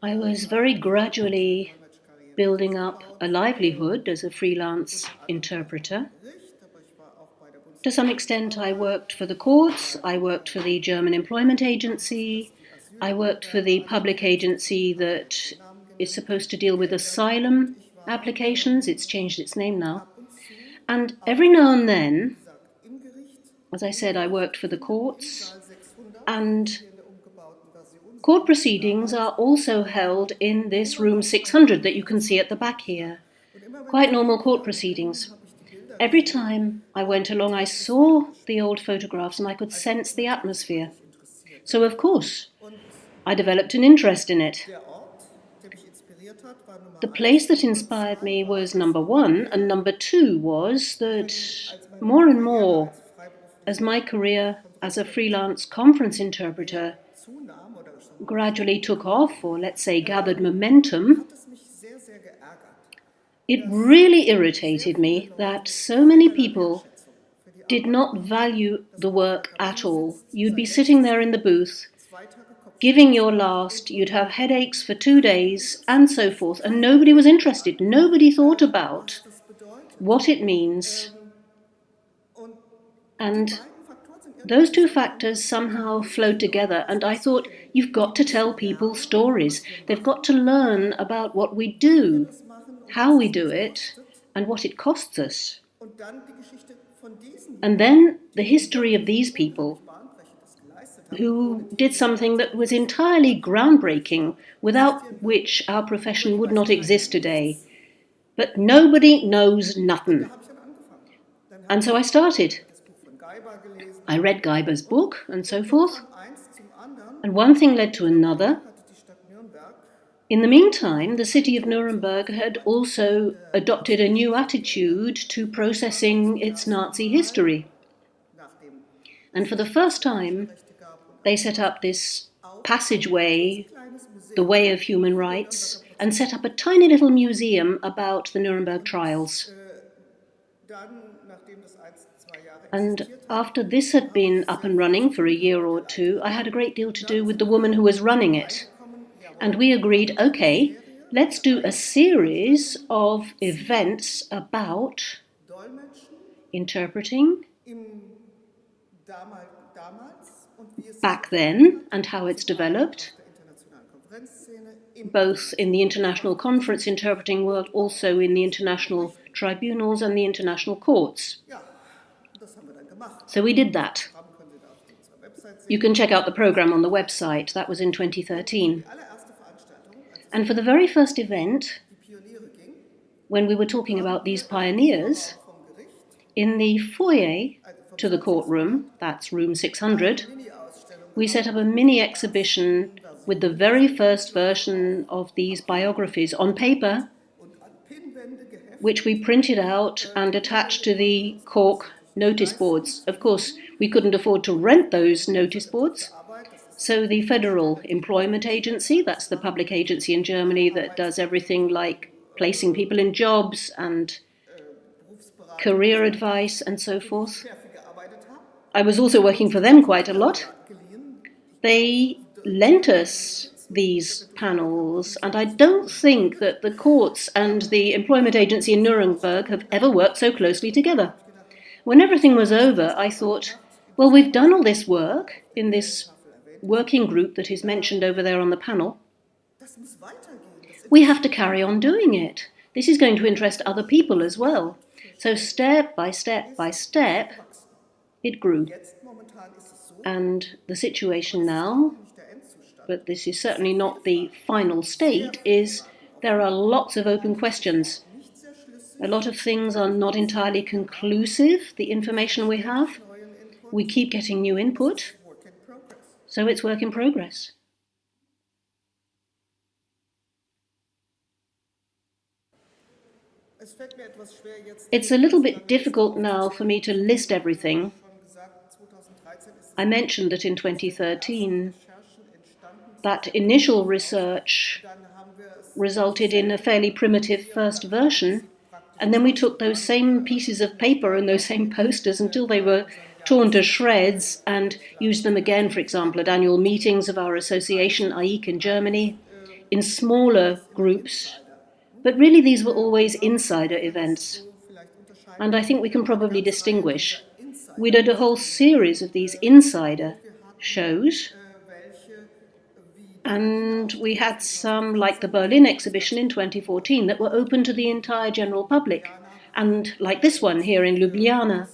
I was very gradually building up a livelihood as a freelance interpreter. To some extent, I worked for the courts, I worked for the German Employment Agency, I worked for the public agency that is supposed to deal with asylum applications. It's changed its name now. And every now and then, as I said, I worked for the courts, and court proceedings are also held in this room 600 that you can see at the back here. Quite normal court proceedings. Every time I went along, I saw the old photographs and I could sense the atmosphere. So, of course, I developed an interest in it. The place that inspired me was number one, and number two was that more and more, as my career as a freelance conference interpreter gradually took off, or let's say gathered momentum, it really irritated me that so many people did not value the work at all. You'd be sitting there in the booth, giving your last, you'd have headaches for 2 days, and so forth, and nobody was interested. Nobody thought about what it means. And those two factors somehow flowed together, and I thought, you've got to tell people stories. They've got to learn about what we do, how we do it, and what it costs us. And then the history of these people who did something that was entirely groundbreaking, without which our profession would not exist today. But nobody knows nothing. And so I started. I read Geiber's book and so forth, and one thing led to another. In the meantime, the city of Nuremberg had also adopted a new attitude to processing its Nazi history. And for the first time, they set up this passageway, the way of human rights, and set up a tiny little museum about the Nuremberg trials. And after this had been up and running for a year or two, I had a great deal to do with the woman who was running it. And we agreed, okay, let's do a series of events about interpreting back then and how it's developed, both in the international conference interpreting world, also in the international tribunals and the international courts. So we did that. You can check out the program on the website. That was in 2013. And for the very first event, when we were talking about these pioneers, in the foyer to the courtroom, that's room 600, we set up a mini exhibition with the very first version of these biographies on paper, which we printed out and attached to the cork notice boards. Of course, we couldn't afford to rent those notice boards, so the Federal Employment Agency, that's the public agency in Germany that does everything like placing people in jobs and career advice and so forth. I was also working for them quite a lot. They lent us these panels, and I don't think that the courts and the employment agency in Nuremberg have ever worked so closely together. When everything was over, I thought, well, we've done all this work in this working group that is mentioned over there on the panel. We have to carry on doing it. This is going to interest other people as well. So step by step by step, it grew. And the situation now, but this is certainly not the final state, is there are lots of open questions. A lot of things are not entirely conclusive, the information we have. We keep getting new input, so it's work in progress. It's a little bit difficult now for me to list everything. I mentioned that in 2013, that initial research resulted in a fairly primitive first version, and then we took those same pieces of paper and those same posters until they were torn to shreds and used them again, for example, at annual meetings of our association AIIC in Germany, in smaller groups. But really these were always insider events. And I think we can probably distinguish. We did a whole series of these insider shows, and we had some, like the Berlin exhibition in 2014, that were open to the entire general public, and like this one here in Ljubljana,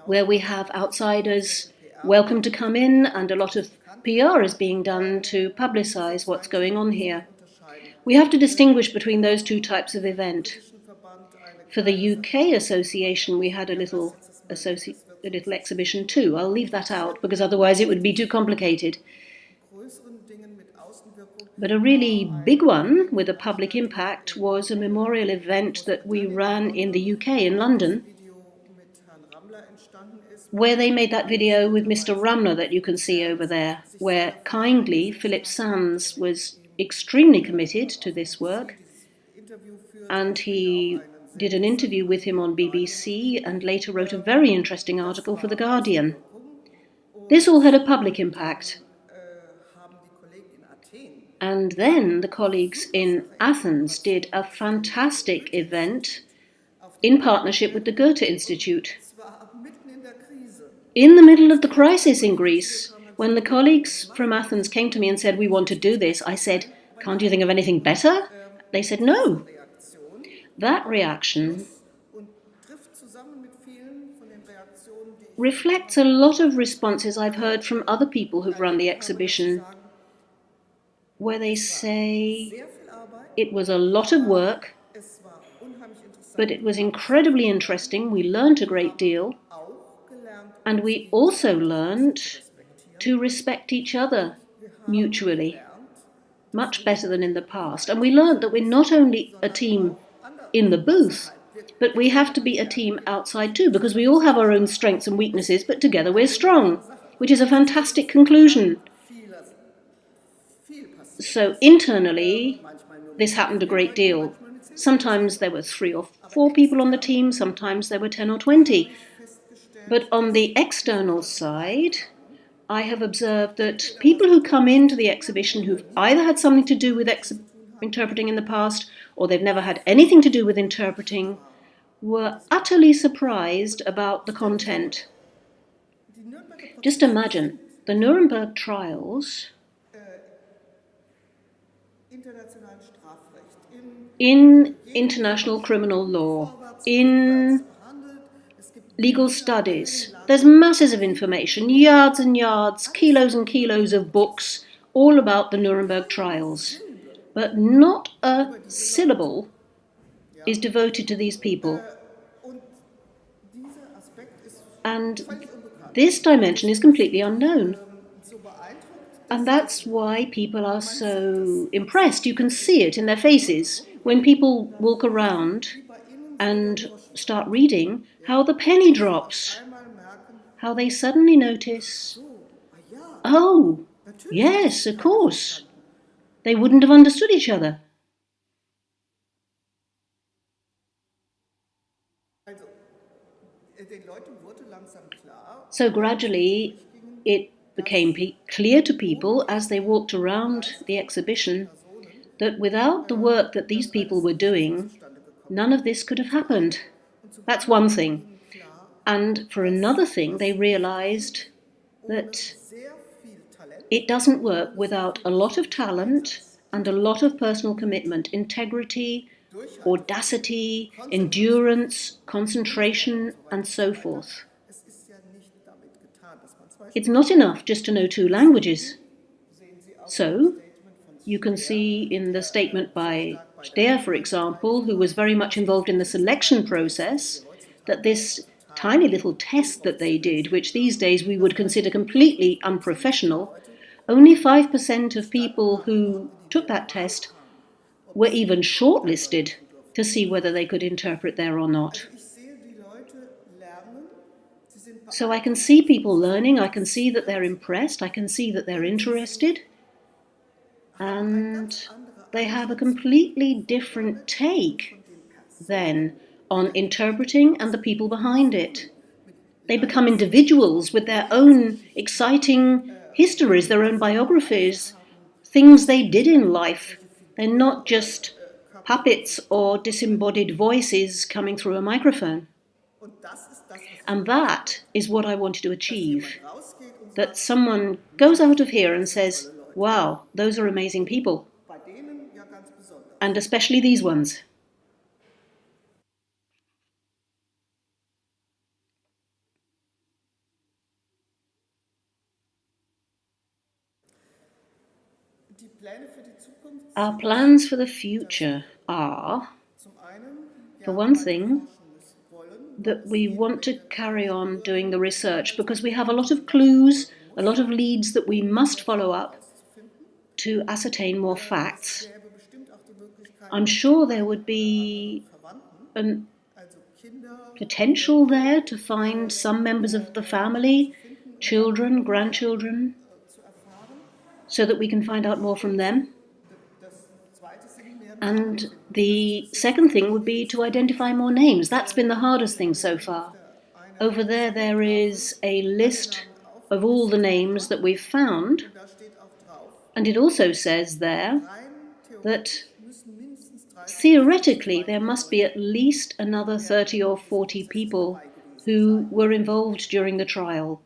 where we have outsiders welcome to come in, and a lot of PR is being done to publicize what's going on here. We have to distinguish between those two types of event. For the UK association, we had a little exhibition too. I'll leave that out, because otherwise it would be too complicated. But a really big one with a public impact was a memorial event that we ran in the UK, in London, where they made that video with Mr. Ramler that you can see over there, where kindly Philip Sands was extremely committed to this work, and he did an interview with him on BBC and later wrote a very interesting article for The Guardian. This all had a public impact. And then the colleagues in Athens did a fantastic event in partnership with the Goethe Institute. In the middle of the crisis in Greece, when the colleagues from Athens came to me and said, "We want to do this," I said, "Can't you think of anything better?" They said, "No." That reaction reflects a lot of responses I've heard from other people who've run the exhibition, where they say it was a lot of work, but it was incredibly interesting. We learned a great deal, and we also learned to respect each other mutually, much better than in the past. And we learned that we're not only a team in the booth, but we have to be a team outside too, because we all have our own strengths and weaknesses, but together we're strong, which is a fantastic conclusion. So internally, this happened a great deal. Sometimes there were 3 or 4 people on the team, sometimes there were 10 or 20. But on the external side, I have observed that people who come into the exhibition who've either had something to do with interpreting in the past, or they've never had anything to do with interpreting, were utterly surprised about the content. Just imagine, the Nuremberg trials in international criminal law, in legal studies. There's masses of information, yards and yards, kilos and kilos of books, all about the Nuremberg trials. But not a syllable is devoted to these people. And this dimension is completely unknown. And that's why people are so impressed. You can see it in their faces. When people walk around and start reading, how the penny drops. How they suddenly notice, oh, yes, of course. They wouldn't have understood each other. So gradually it became clear to people as they walked around the exhibition that without the work that these people were doing, none of this could have happened. That's one thing. And for another thing, they realized that it doesn't work without a lot of talent and a lot of personal commitment, integrity, audacity, endurance, concentration, and so forth. It's not enough just to know 2 languages. So, you can see in the statement by Stehr, for example, who was very much involved in the selection process, that this tiny little test that they did, which these days we would consider completely unprofessional, only 5% of people who took that test were even shortlisted to see whether they could interpret there or not. So I can see people learning, I can see that they're impressed, I can see that they're interested, and they have a completely different take then on interpreting and the people behind it. They become individuals with their own exciting histories, their own biographies, things they did in life. They're not just puppets or disembodied voices coming through a microphone. And that is what I wanted to achieve. That someone goes out of here and says, wow, those are amazing people. And especially these ones. Our plans for the future are, for one thing, that we want to carry on doing the research because we have a lot of clues, a lot of leads that we must follow up to ascertain more facts. I'm sure there would be a potential there to find some members of the family, children, grandchildren, so that we can find out more from them. And the second thing would be to identify more names. That's been the hardest thing so far. Over there is a list of all the names that we've found, and it also says there that theoretically there must be at least another 30 or 40 people who were involved during the trial.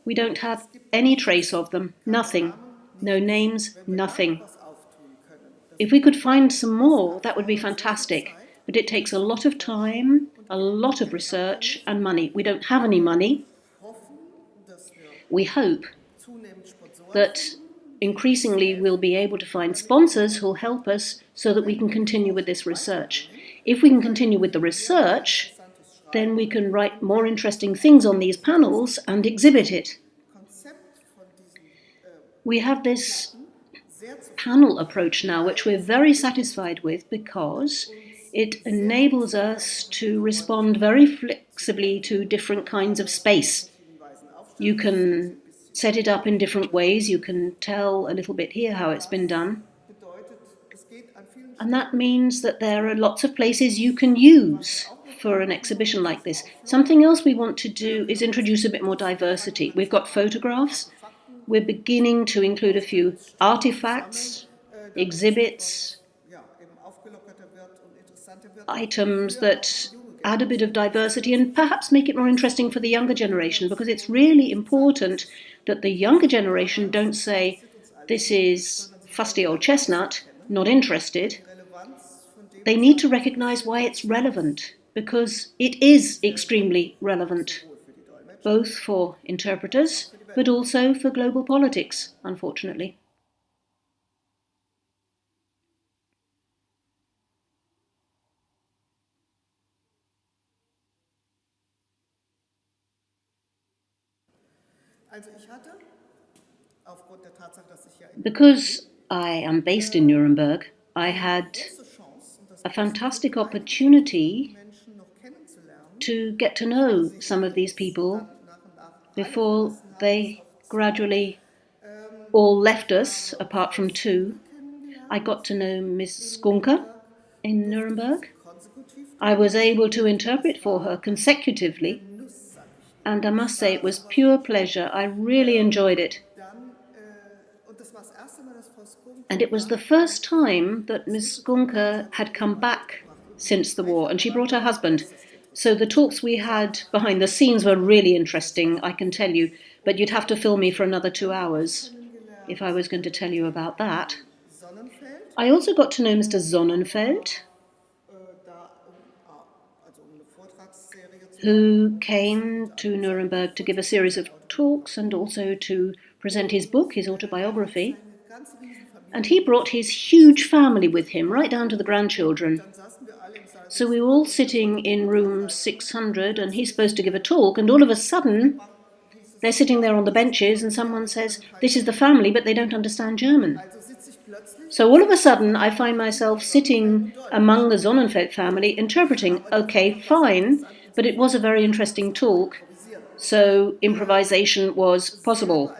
We don't have any trace of them, nothing, no names, nothing. If we could find some more, that would be fantastic, but it takes a lot of time, a lot of research and money. We don't have any money. We hope that increasingly we'll be able to find sponsors who'll help us so that we can continue with this research. If we can continue with the research, then we can write more interesting things on these panels and exhibit it. We have this panel approach now, which we're very satisfied with because it enables us to respond very flexibly to different kinds of space. You can set it up in different ways. You can tell a little bit here how it's been done. And that means that there are lots of places you can use for an exhibition like this. Something else we want to do is introduce a bit more diversity. We've got photographs. We're beginning to include a few artifacts, exhibits, items that add a bit of diversity and perhaps make it more interesting for the younger generation, because it's really important that the younger generation don't say, this is fusty old chestnut, not interested. They need to recognize why it's relevant, because it is extremely relevant, both for interpreters, but also for global politics, unfortunately. Because I am based in Nuremberg, I had a fantastic opportunity to get to know some of these people before they gradually all left us, apart from two. I got to know Miss Skunke in Nuremberg. I was able to interpret for her consecutively, and I must say it was pure pleasure. I really enjoyed it. And it was the first time that Miss Skunke had come back since the war, and she brought her husband. So the talks we had behind the scenes were really interesting, I can tell you, but you'd have to film me for another 2 hours if I was going to tell you about that. I also got to know Mr. Sonnenfeld, who came to Nuremberg to give a series of talks and also to present his book, his autobiography. And he brought his huge family with him, right down to the grandchildren. So we were all sitting in room 600, and he's supposed to give a talk, and all of a sudden, they're sitting there on the benches, and someone says, this is the family, but they don't understand German. So all of a sudden, I find myself sitting among the Sonnenfeld family, interpreting, okay, fine, but it was a very interesting talk, so improvisation was possible.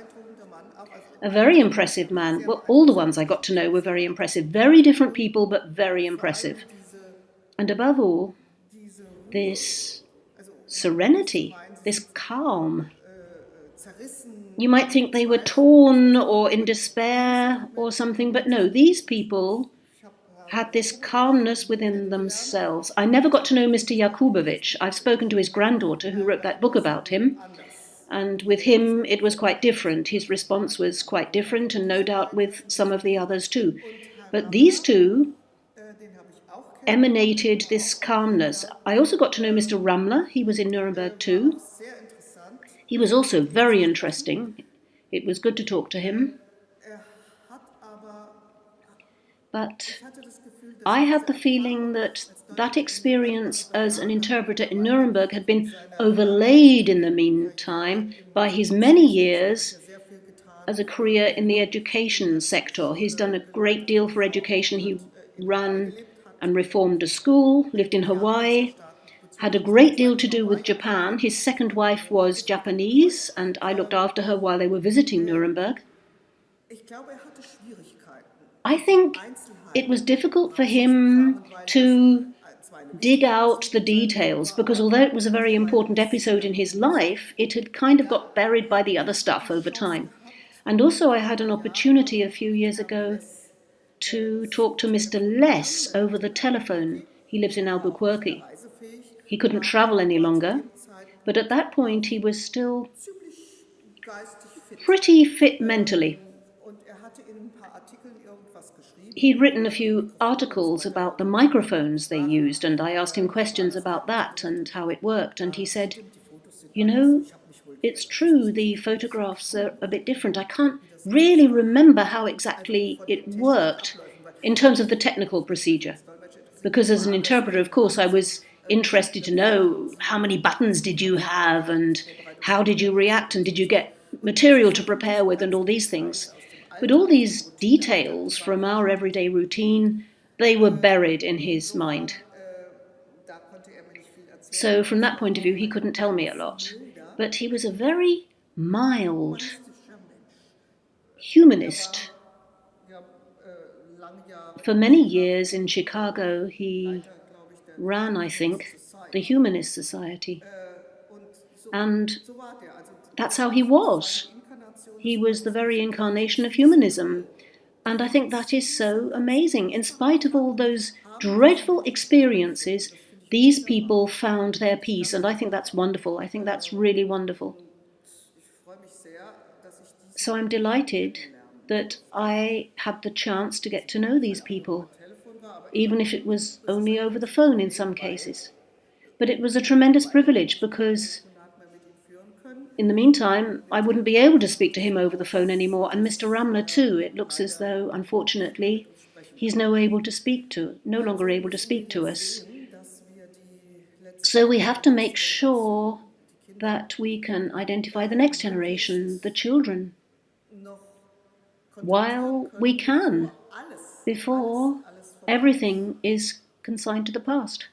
A very impressive man. Well, all the ones I got to know were very impressive. Very different people, but very impressive. And above all, this serenity, this calm. You might think they were torn or in despair or something, but no, these people had this calmness within themselves. I never got to know Mr. Jakubowicz. I've spoken to his granddaughter who wrote that book about him, and with him it was quite different. His response was quite different, and no doubt with some of the others too. But these two emanated this calmness. I also got to know Mr. Rammler. He was in Nuremberg too. He was also very interesting. It was good to talk to him. But I had the feeling that that experience as an interpreter in Nuremberg had been overlaid in the meantime by his many years as a career in the education sector. He's done a great deal for education. He ran and reformed a school, lived in Hawaii, had a great deal to do with Japan. His second wife was Japanese, and I looked after her while they were visiting Nuremberg. I think it was difficult for him to dig out the details, because although it was a very important episode in his life, it had kind of got buried by the other stuff over time. And also I had an opportunity a few years ago to talk to Mr. Less over the telephone. He lives in Albuquerque. He couldn't travel any longer, but at that point he was still pretty fit mentally. He'd written a few articles about the microphones they used, and I asked him questions about that and how it worked, and he said, you know, it's true, the photographs are a bit different. I can't really remember how exactly it worked in terms of the technical procedure, because as an interpreter, of course, I was interested to know how many buttons did you have and how did you react and did you get material to prepare with and all these things. But all these details from our everyday routine, they were buried in his mind. So from that point of view, he couldn't tell me a lot. But he was a very mild humanist. For many years in Chicago, he ran, I think, the Humanist Society. And that's how he was. He was the very incarnation of humanism. And I think that is so amazing. In spite of all those dreadful experiences, these people found their peace. And I think that's wonderful. I think that's really wonderful. So I'm delighted that I had the chance to get to know these people, even if it was only over the phone in some cases. But it was a tremendous privilege, because in the meantime, I wouldn't be able to speak to him over the phone anymore, and Mr. Rammler too. It looks as though, unfortunately, he's no longer able to speak to us. So we have to make sure that we can identify the next generation, the children, while we can, before everything is consigned to the past.